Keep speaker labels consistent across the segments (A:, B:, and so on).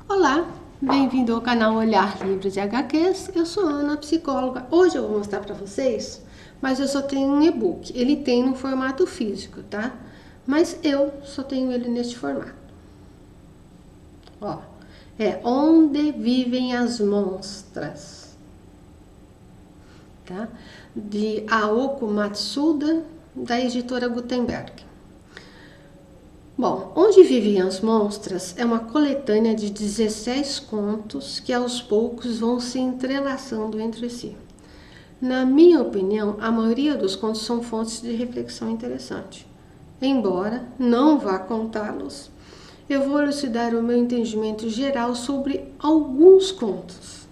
A: Olá, bem-vindo ao canal Olhar Livre de HQs. Eu sou a Ana, psicóloga. Hoje eu vou mostrar para vocês, mas eu só tenho um e-book. Ele tem no formato físico, tá? Mas eu só tenho ele neste formato. Ó, é Onde Vivem as Monstras, tá? De Aoko Matsuda, da editora Gutenberg. Bom, Onde Vivem as Monstras é uma coletânea de 16 contos que aos poucos vão se entrelaçando entre si. Na minha opinião, a maioria dos contos são fontes de reflexão interessante. Embora não vá contá-los, eu vou elucidar o meu entendimento geral sobre alguns contos,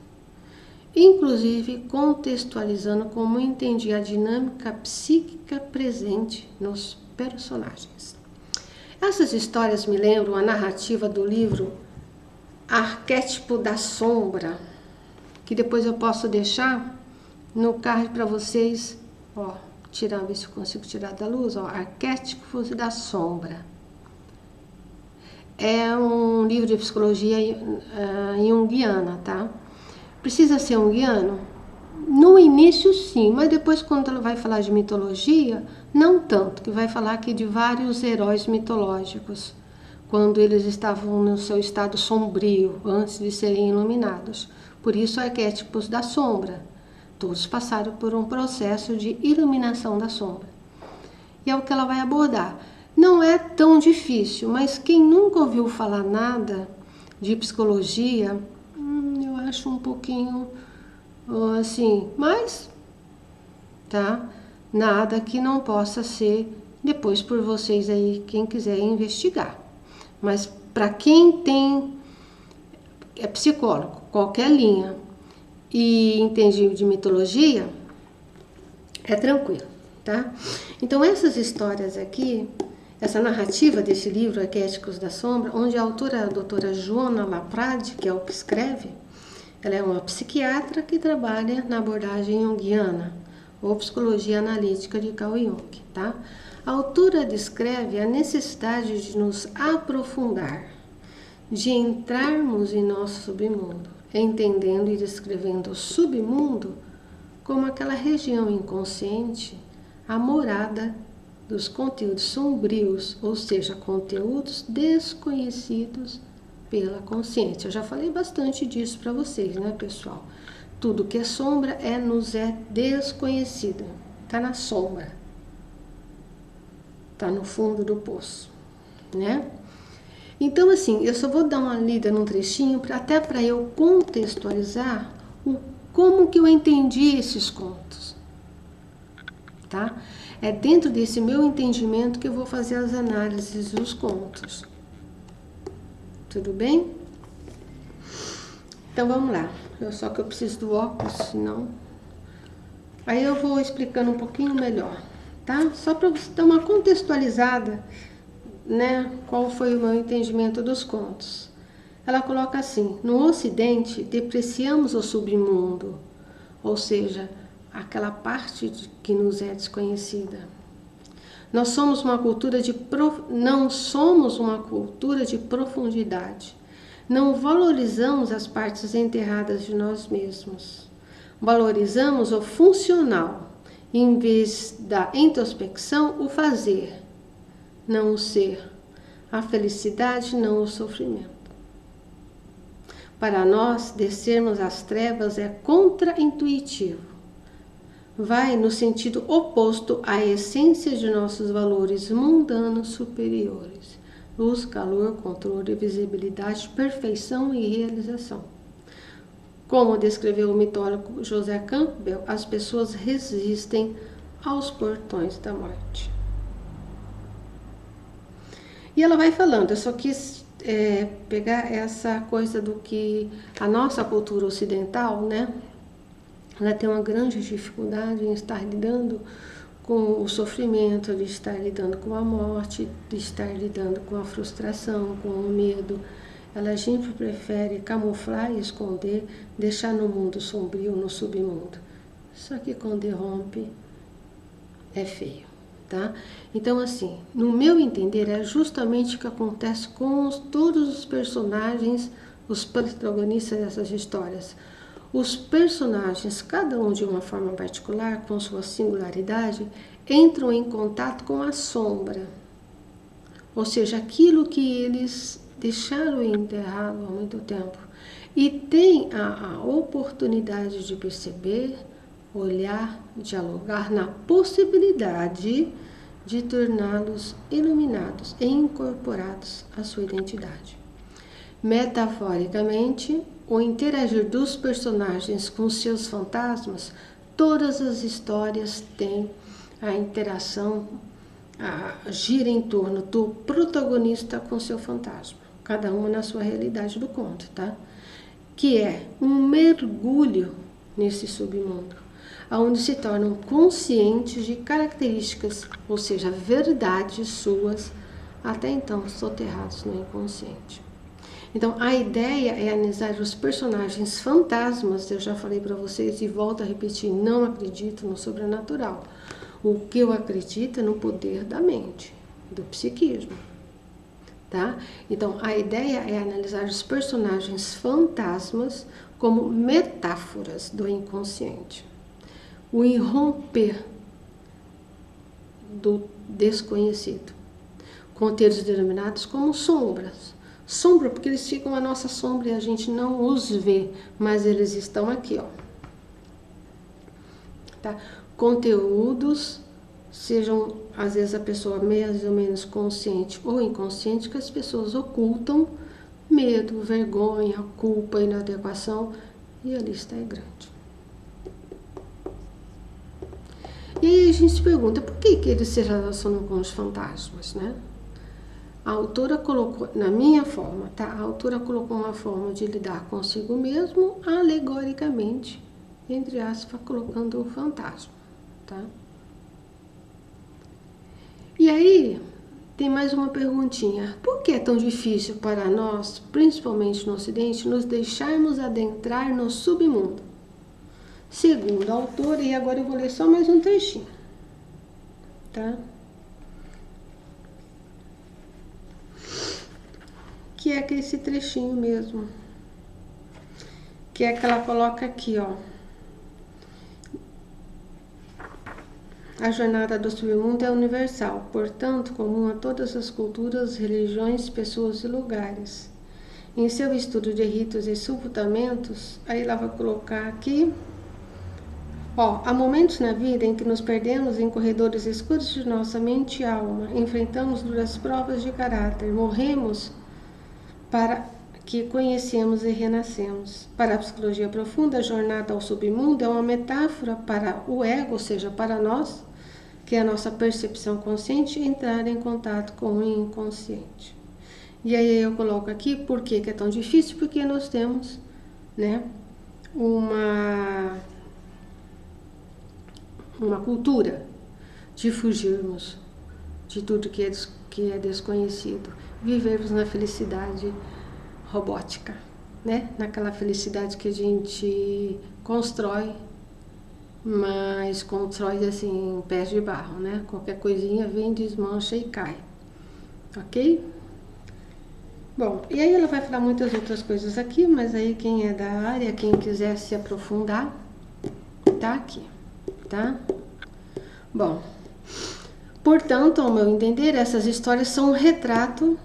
A: inclusive contextualizando como entendi a dinâmica psíquica presente nos personagens. Essas histórias me lembram a narrativa do livro Arquétipo da Sombra, que depois eu posso deixar no card para vocês, ó, ver se eu consigo tirar da luz, ó, Arquétipo da Sombra. É um livro de psicologia junguiana, tá? Precisa ser junguiano? No início sim, mas depois quando ela vai falar de mitologia, não tanto, que vai falar aqui de vários heróis mitológicos, quando eles estavam no seu estado sombrio, antes de serem iluminados. Por isso, arquétipos da sombra. Todos passaram por um processo de iluminação da sombra. E é o que ela vai abordar. Não é tão difícil, mas quem nunca ouviu falar nada de psicologia, eu acho um pouquinho assim, mas tá? Nada que não possa ser depois por vocês aí, quem quiser investigar. Mas para quem é psicólogo, qualquer linha, e entende de mitologia, é tranquilo, tá? Então essas histórias aqui, essa narrativa desse livro, Arquétipos da Sombra, onde a autora é a doutora Joana Laprade, que é o que escreve, ela é uma psiquiatra que trabalha na abordagem junguiana, ou psicologia analítica de Carl Jung, tá? A autora descreve a necessidade de nos aprofundar, de entrarmos em nosso submundo, entendendo e descrevendo o submundo como aquela região inconsciente, a morada dos conteúdos sombrios, ou seja, conteúdos desconhecidos pela consciência. Eu já falei bastante disso para vocês, né, pessoal? Tudo que é sombra nos é desconhecido. Está na sombra. Está no fundo do poço, né? Então, assim, eu só vou dar uma lida num trechinho, até para eu contextualizar como que eu entendi esses contos, tá? É dentro desse meu entendimento que eu vou fazer as análises dos contos. Tudo bem? Então vamos lá. Só que eu preciso do óculos, senão... Aí eu vou explicando um pouquinho melhor, tá? Só para você dar uma contextualizada, né? Qual foi o meu entendimento dos contos. Ela coloca assim: no Ocidente, depreciamos o submundo, ou seja, aquela parte que nos é desconhecida. Não somos uma cultura de profundidade. Não valorizamos as partes enterradas de nós mesmos. Valorizamos o funcional, em vez da introspecção, o fazer, não o ser. A felicidade, não o sofrimento. Para nós, descermos às trevas é contra-intuitivo. Vai no sentido oposto à essência de nossos valores mundanos superiores. Luz, calor, controle, visibilidade, perfeição e realização. Como descreveu o mitólogo José Campbell, as pessoas resistem aos portões da morte. E ela vai falando, eu só quis pegar essa coisa do que a nossa cultura ocidental, né? Ela tem uma grande dificuldade em estar lidando com o sofrimento, de estar lidando com a morte, de estar lidando com a frustração, com o medo. Ela sempre prefere camuflar e esconder, deixar no mundo sombrio, no submundo. Só que quando irrompe, é feio, tá? Então, assim, no meu entender, é justamente o que acontece com todos os personagens os protagonistas dessas histórias, os personagens, cada um de uma forma particular, com sua singularidade, entram em contato com a sombra, ou seja, aquilo que eles deixaram enterrado há muito tempo, e tem a oportunidade de perceber, olhar, dialogar na possibilidade de torná-los iluminados e incorporados à sua identidade. Metaforicamente, o interagir dos personagens com seus fantasmas, todas as histórias têm a interação, gira em torno do protagonista com seu fantasma, cada uma na sua realidade do conto, tá? Que é um mergulho nesse submundo, onde se tornam conscientes de características, ou seja, verdades suas, até então soterrados no inconsciente. Então, a ideia é analisar os personagens fantasmas. Eu já falei para vocês e volto a repetir, não acredito no sobrenatural. O que eu acredito é no poder da mente, do psiquismo, tá? Então, a ideia é analisar os personagens fantasmas como metáforas do inconsciente. O irromper do desconhecido, conteúdos denominados como sombras. Sombra, porque eles ficam à nossa sombra e a gente não os vê, mas eles estão aqui, ó. Tá? Conteúdos, sejam às vezes a pessoa mais ou menos consciente ou inconsciente, que as pessoas ocultam medo, vergonha, culpa, inadequação, e a lista é grande. E aí a gente se pergunta, por que eles se relacionam com os fantasmas, né? A autora colocou, na minha forma, tá? A autora colocou uma forma de lidar consigo mesmo, alegoricamente, entre aspas, colocando um fantasma, tá? E aí, tem mais uma perguntinha. Por que é tão difícil para nós, principalmente no Ocidente, nos deixarmos adentrar no submundo? Segundo a autora, e agora eu vou ler só mais um trechinho, tá? Que é esse trechinho mesmo, que é que ela coloca aqui, ó. A jornada do submundo é universal, portanto, comum a todas as culturas, religiões, pessoas e lugares. Em seu estudo de ritos e sepultamentos, aí ela vai colocar aqui, ó, há momentos na vida em que nos perdemos em corredores escuros de nossa mente e alma, enfrentamos duras provas de caráter, morremos para que conhecemos e renascemos. Para a psicologia profunda, a jornada ao submundo é uma metáfora para o ego, ou seja, para nós, que é a nossa percepção consciente, entrar em contato com o inconsciente. E aí eu coloco aqui, por que é tão difícil? Porque nós temos, né, uma cultura de fugirmos de tudo que é desconhecido, vivermos na felicidade robótica, né? Naquela felicidade que a gente constrói, mas constrói assim, em pés de barro, né? Qualquer coisinha vem, desmancha e cai, ok? Bom, e aí ela vai falar muitas outras coisas aqui, mas aí quem é da área, quem quiser se aprofundar, tá aqui, tá? Bom, portanto, ao meu entender, essas histórias são um retrato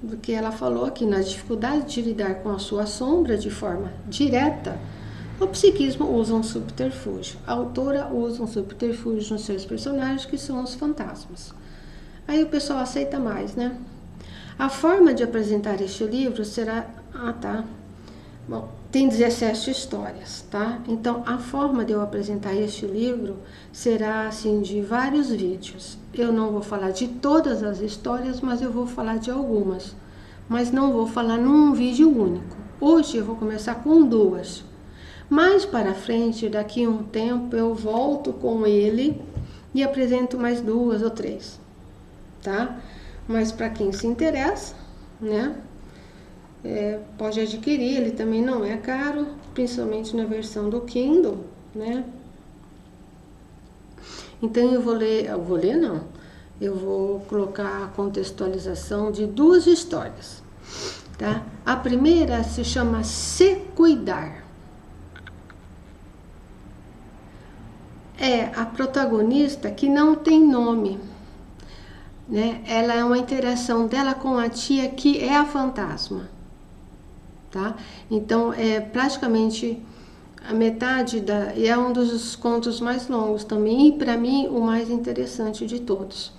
A: do que ela falou aqui, na dificuldade de lidar com a sua sombra de forma direta. O psiquismo usa um subterfúgio. A autora usa um subterfúgio nos seus personagens, que são os fantasmas. Aí o pessoal aceita mais, né? A forma de apresentar este livro será... Ah, tá. Bom, tem 17 histórias, tá? Então, a forma de eu apresentar este livro será, assim, de vários vídeos. Eu não vou falar de todas as histórias, mas eu vou falar de algumas. Mas não vou falar num vídeo único. Hoje eu vou começar com 2. Mais para frente, daqui a um tempo, eu volto com ele e apresento mais 2 ou 3, tá? Mas para quem se interessa, né? Pode adquirir, ele também não é caro, principalmente na versão do Kindle, né? Então eu vou colocar a contextualização de 2 histórias, tá? A primeira se chama se cuidar. É a protagonista que não tem nome, né? Ela é uma interação dela com a tia que é a fantasma, tá? Então é praticamente a metade e é um dos contos mais longos também, e para mim o mais interessante de todos.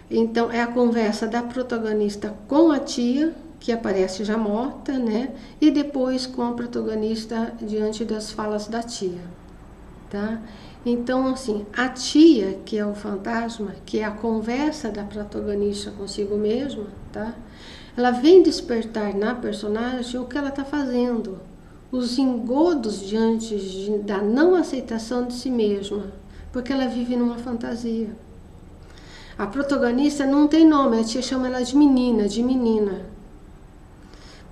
A: Então é a conversa da protagonista com a tia, que aparece já morta, né? E depois com a protagonista diante das falas da tia, tá? Então, assim, a tia, que é o fantasma, que é a conversa da protagonista consigo mesma, tá? Ela vem despertar na personagem o que ela está fazendo, os engodos diante da não aceitação de si mesma, porque ela vive numa fantasia. A protagonista não tem nome, a tia chama ela de menina, de menina.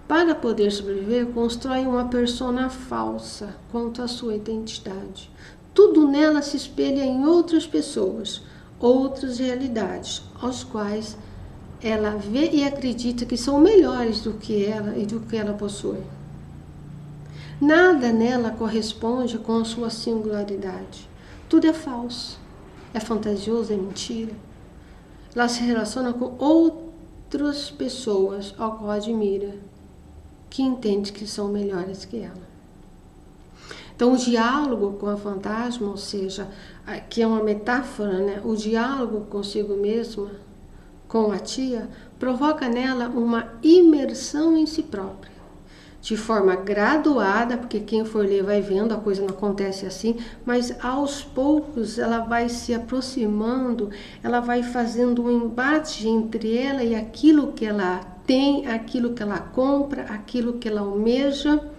A: Para poder sobreviver, constrói uma persona falsa quanto à sua identidade. Tudo nela se espelha em outras pessoas, outras realidades, aos quais ela vê e acredita que são melhores do que ela e do que ela possui. Nada nela corresponde com a sua singularidade. Tudo é falso, é fantasioso, é mentira. Ela se relaciona com outras pessoas ao qual admira, que entende que são melhores que ela. Então, o diálogo com a fantasma, ou seja, que é uma metáfora, né? O diálogo consigo mesma, com a tia, provoca nela uma imersão em si própria, de forma graduada, porque quem for ler vai vendo, a coisa não acontece assim, mas aos poucos ela vai se aproximando, ela vai fazendo um embate entre ela e aquilo que ela tem, aquilo que ela compra, aquilo que ela almeja.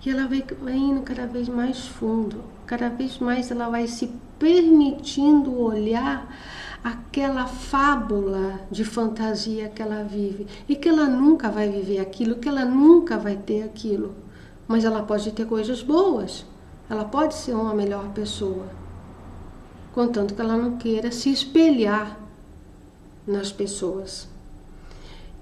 A: E ela vai indo cada vez mais fundo, cada vez mais ela vai se permitindo olhar aquela fábula de fantasia que ela vive. E que ela nunca vai viver aquilo, que ela nunca vai ter aquilo. Mas ela pode ter coisas boas, ela pode ser uma melhor pessoa. Contanto que ela não queira se espelhar nas pessoas.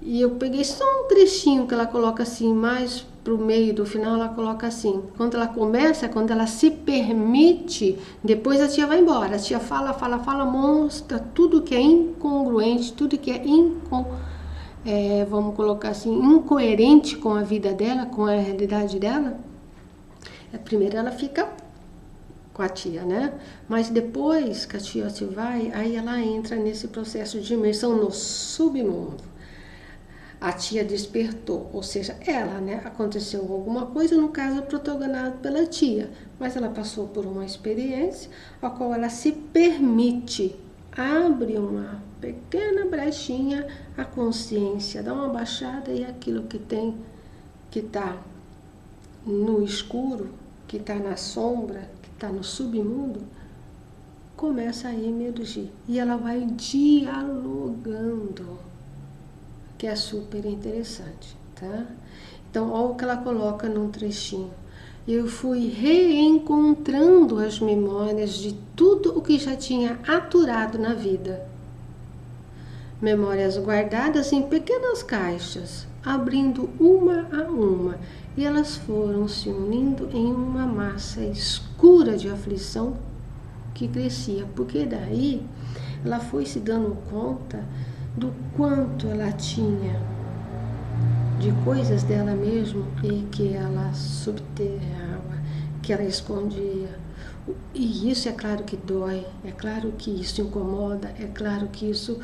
A: E eu peguei só um trechinho que ela coloca assim, mais pro meio do final, ela coloca assim: quando ela começa, quando ela se permite, depois a tia vai embora, a tia fala, mostra tudo que é incongruente, tudo que é vamos colocar assim, incoerente com a vida dela, com a realidade dela. Primeiro ela fica com a tia, né? Mas depois que a tia se vai, aí ela entra nesse processo de imersão no submundo. A tia despertou, ou seja, ela, né? Aconteceu alguma coisa, no caso, protagonizado pela tia, mas ela passou por uma experiência a qual ela se permite, abre uma pequena brechinha, a consciência dá uma baixada e aquilo que tem, que está no escuro, que está na sombra, que está no submundo, começa a emergir e ela vai dialogando, que é super interessante, tá? Então, olha o que ela coloca num trechinho. Eu fui reencontrando as memórias de tudo o que já tinha aturado na vida. Memórias guardadas em pequenas caixas, abrindo uma a uma, e elas foram se unindo em uma massa escura de aflição que crescia, porque daí ela foi se dando conta do quanto ela tinha de coisas dela mesma e que ela subterrava, que ela escondia. E isso é claro que dói, é claro que isso incomoda, é claro que isso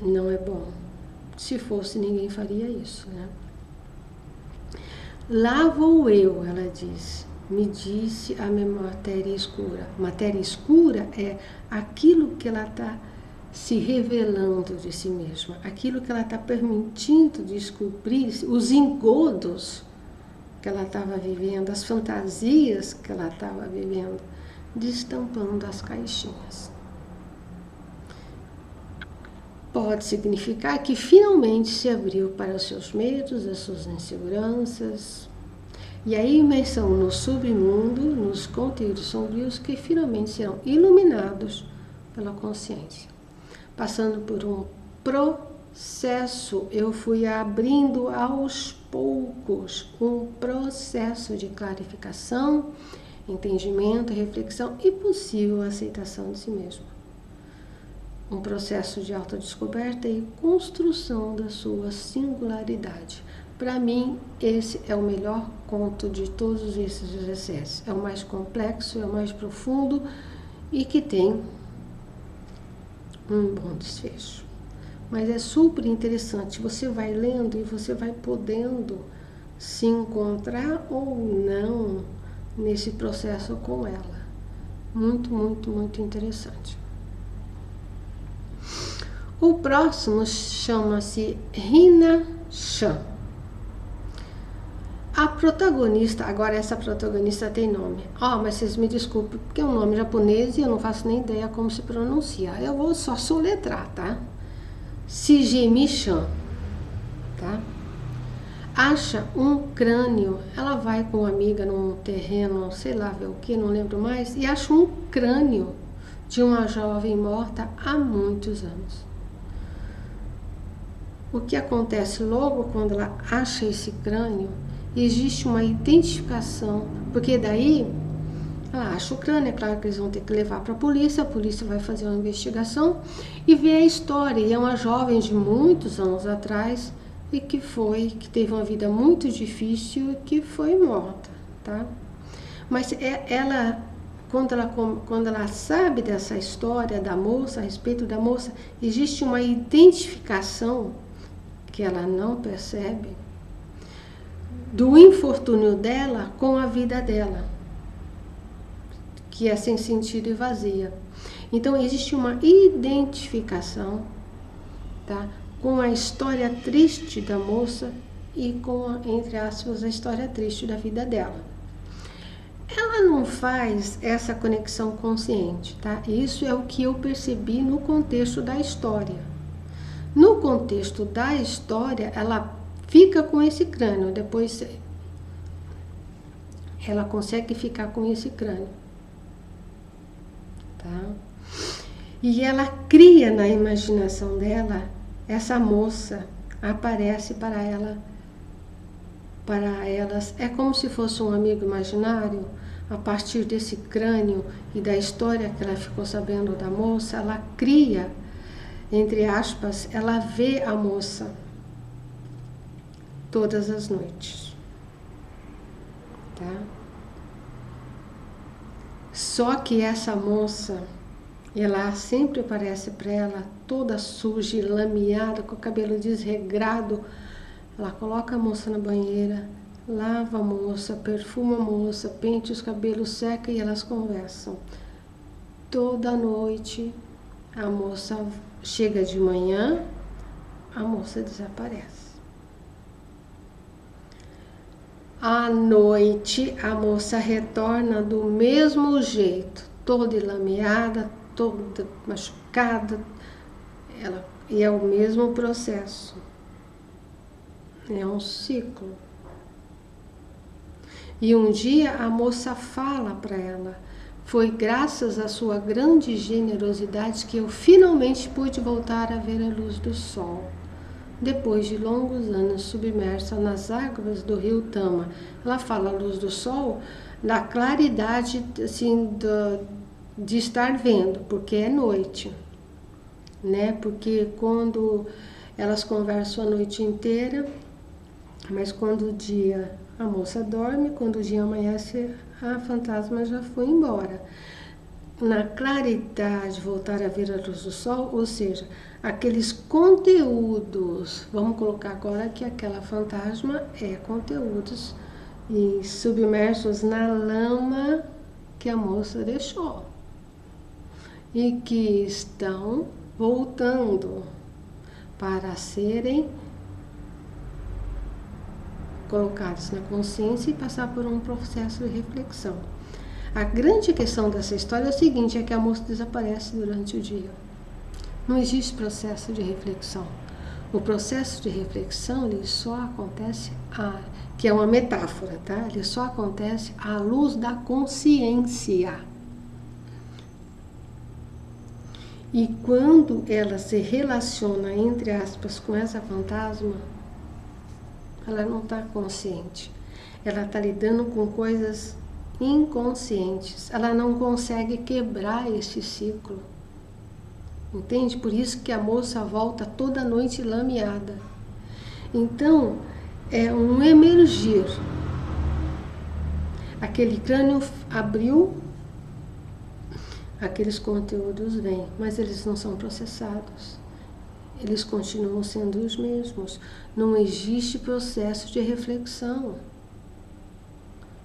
A: não é bom. Se fosse, ninguém faria isso, né? Lá vou eu, ela disse, me disse a minha matéria escura. Matéria escura é aquilo que ela está se revelando de si mesma, aquilo que ela está permitindo descobrir, os engodos que ela estava vivendo, as fantasias que ela estava vivendo, destampando as caixinhas. Pode significar que finalmente se abriu para os seus medos, as suas inseguranças, e a imersão no submundo, nos conteúdos sombrios que finalmente serão iluminados pela consciência, passando por um processo, eu fui abrindo aos poucos um processo de clarificação, entendimento, reflexão e possível aceitação de si mesmo. Um processo de autodescoberta e construção da sua singularidade. Para mim, esse é o melhor conto de todos esses 17. É o mais complexo, é o mais profundo e que tem um bom desfecho. Mas é super interessante. Você vai lendo e você vai podendo se encontrar ou não nesse processo com ela. Muito, muito, muito interessante. O próximo chama-se Rina Chan. A protagonista, agora essa protagonista tem nome. Mas vocês me desculpem, porque é um nome japonês e eu não faço nem ideia como se pronuncia. Eu vou só soletrar, tá? Shigemi Chan, tá? Acha um crânio, ela vai com uma amiga num terreno, sei lá ver o que, não lembro mais, e acha um crânio de uma jovem morta há muitos anos. O que acontece logo quando ela acha esse crânio, existe uma identificação, porque daí ela acha o crânio, é claro que eles vão ter que levar para a polícia vai fazer uma investigação e ver a história. E é uma jovem de muitos anos atrás e que teve uma vida muito difícil e que foi morta, tá? Mas ela, quando ela sabe dessa história da moça, a respeito da moça, existe uma identificação que ela não percebe do infortúnio dela com a vida dela, que é sem sentido e vazia. Então existe uma identificação, tá, com a história triste da moça e com, entre aspas, a história triste da vida dela. Ela não faz essa conexão consciente, tá? Isso é o que eu percebi no contexto da história. No contexto da história, ela fica com esse crânio, depois ela consegue ficar com esse crânio, tá? E ela cria na imaginação dela, essa moça aparece para elas, é como se fosse um amigo imaginário. A partir desse crânio e da história que ela ficou sabendo da moça, ela cria, entre aspas, ela vê a moça todas as noites, tá? Só que essa moça, ela sempre aparece para ela toda suja e lameada, com o cabelo desregrado. Ela coloca a moça na banheira, lava a moça, perfuma a moça, pente os cabelos, seca e elas conversam. Toda noite a moça chega de manhã, a moça desaparece. À noite a moça retorna do mesmo jeito, toda enlameada, toda machucada, e é o mesmo processo. É um ciclo. E um dia a moça fala para ela: foi graças à sua grande generosidade que eu finalmente pude voltar a ver a luz do sol, depois de longos anos submersa nas águas do rio Tama. Ela fala a luz do sol, da claridade assim, de estar vendo, porque é noite, né? Porque quando elas conversam a noite inteira, mas quando o dia a moça dorme, quando o dia amanhece, a fantasma já foi embora. Na claridade, voltar a ver a luz do sol, ou seja, aqueles conteúdos, vamos colocar agora que aquela fantasma é conteúdos e submersos na lama que a moça deixou e que estão voltando para serem colocados na consciência e passar por um processo de reflexão. A grande questão dessa história é o seguinte, é que a moça desaparece durante o dia. Não existe processo de reflexão. O processo de reflexão, ele só acontece, que é uma metáfora, tá? Ele só acontece à luz da consciência. E quando ela se relaciona, entre aspas, com essa fantasma, ela não está consciente. Ela está lidando com coisas inconscientes. Ela não consegue quebrar esse ciclo. Entende? Por isso que a moça volta toda noite lameada. Então, é um emergir. Aquele crânio abriu, aqueles conteúdos vêm, mas eles não são processados. Eles continuam sendo os mesmos. Não existe processo de reflexão.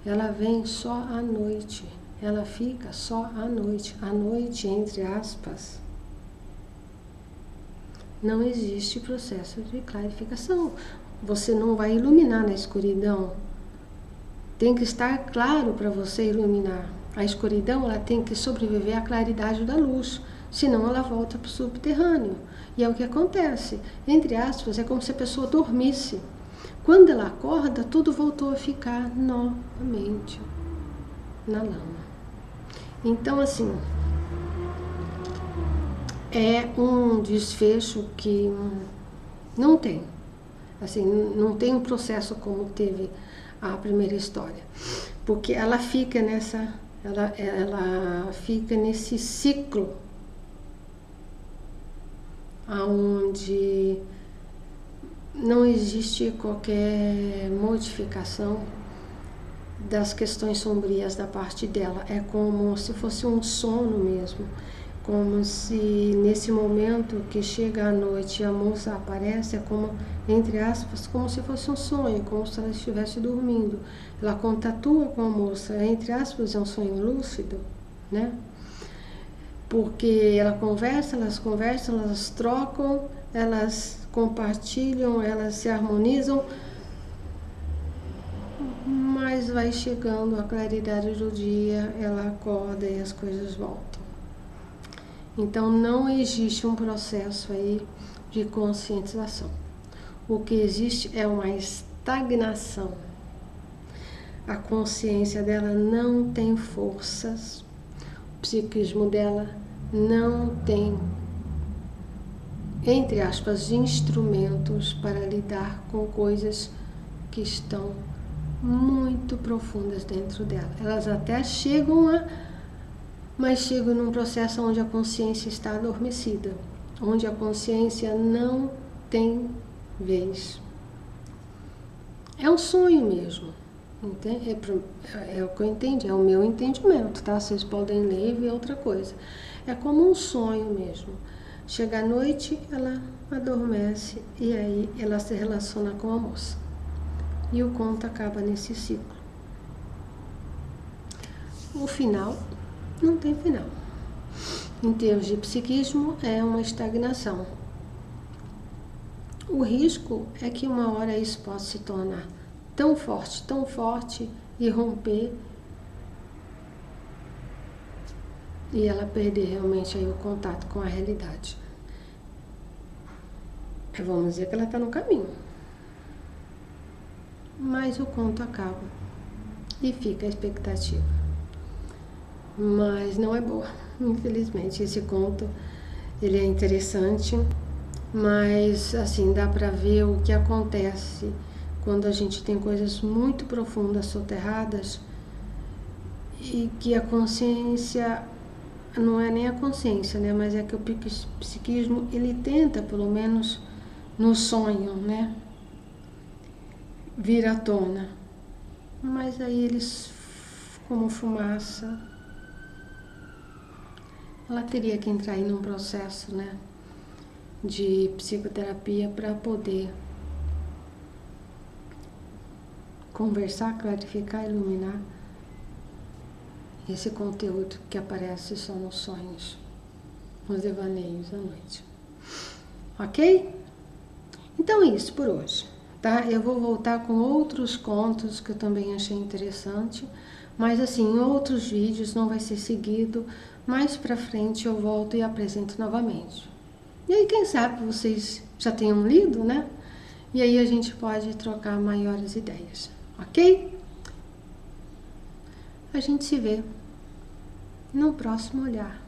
A: Ela vem só à noite. Ela fica só à noite. À noite, entre aspas. Não existe processo de clarificação. Você não vai iluminar na escuridão. Tem que estar claro para você iluminar. A escuridão, ela tem que sobreviver à claridade da luz, senão ela volta para o subterrâneo. E é o que acontece. Entre aspas, é como se a pessoa dormisse. Quando ela acorda, tudo voltou a ficar novamente na lama. Então, assim, é um desfecho que não tem. Assim, não tem um processo como teve a primeira história, porque ela fica ela fica nesse ciclo aonde não existe qualquer modificação das questões sombrias da parte dela. É como se fosse um sono mesmo, como se nesse momento que chega a noite e a moça aparece, é como, entre aspas, como se fosse um sonho, como se ela estivesse dormindo. Ela contatua com a moça, entre aspas, é um sonho lúcido, né? Porque elas conversam, elas trocam, elas compartilham, elas se harmonizam, mas vai chegando a claridade do dia, ela acorda e as coisas voltam. Então não existe um processo aí de conscientização. O que existe é uma estagnação. A consciência dela não tem forças, o psiquismo dela não tem, entre aspas, instrumentos para lidar com coisas que estão muito profundas dentro dela. Elas até chegam mas chegam num processo onde a consciência está adormecida, onde a consciência não tem vez. É um sonho mesmo, entende? É o que eu entendi, é o meu entendimento, tá? Vocês podem ler e ver outra coisa. É como um sonho mesmo. Chega à noite, ela adormece e aí ela se relaciona com a moça. E o conto acaba nesse ciclo. O final não tem final. Em termos de psiquismo, é uma estagnação. O risco é que uma hora isso possa se tornar tão forte e romper e ela perder realmente aí o contato com a realidade. Vamos dizer que ela está no caminho. Mas o conto acaba e fica a expectativa. Mas não é boa, infelizmente. Esse conto, ele é interessante, mas assim, dá para ver o que acontece quando a gente tem coisas muito profundas soterradas e que a consciência, não é nem a consciência, né, mas é que o psiquismo, ele tenta, pelo menos no sonho, né, vir à tona, mas aí eles, como fumaça, ela teria que entrar aí num processo, né, de psicoterapia para poder conversar, clarificar, iluminar esse conteúdo que aparece só nos sonhos, nos devaneios à noite. Ok? Então é isso por hoje, tá? Eu vou voltar com outros contos que eu também achei interessante, mas assim, em outros vídeos, não vai ser seguido. Mais pra frente eu volto e apresento novamente. E aí, quem sabe vocês já tenham lido, né? E aí a gente pode trocar maiores ideias, ok? A gente se vê no próximo olhar.